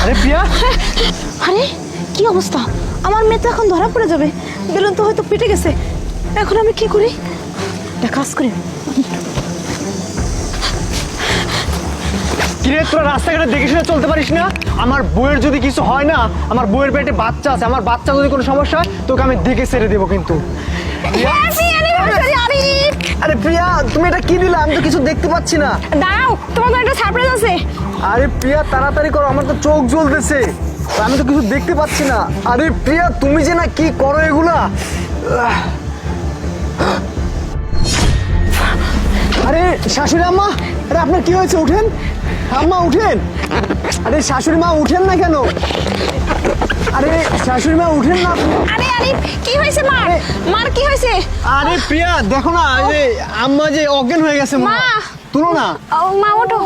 আরে প্রিয়া, আরে কি অবস্থা, আমার মেয়ে তো এখন ধরা পড়ে যাবে। বেলুন তো হয়তো পিটে গেছে, এখন আমি কি করি? একটা কাজ করি। কিরে তোরা রাস্তাঘাটে দেখে শুনে চলতে পারিস না? আমার বউয়ের যদি কিছু হয় না, আমার বউয়ের পেটে বাচ্চা আছে, আমার বাচ্চা যদি কোনো সমস্যা হয় তোকে আমি দেখে ছেড়ে দেবো কিন্তু। আরে প্রিয়া, তুমি এটা কি দিলা? আমি তো কিছু দেখতে পাচ্ছি না। দাঁড়াও, তোমার তো একটা সারপ্রাইজ আছে। আরে প্রিয়া তাড়াতাড়ি করো, আমার তো চোখ জ্বলতেছে, আমি তো কিছু দেখতে পাচ্ছি না। আরে প্রিয়া তুমি যে না কি করো এগুলা। আরে শাশুড়ি আম্মা, আরে আপনার কি হয়েছে? উঠেন আম্মা, উঠেন। আরে শাশুড়ি মা উঠেন না কেন? আরে শাশুড়ি মা উঠেন না। আরে আরে কি হয়েছে মার? মার কি হয়েছে? আরে প্রিয়া দেখো না, আরে আম্মা যে অজ্ঞান হয়ে গেছে। মা তুলো না। মা ওঠো।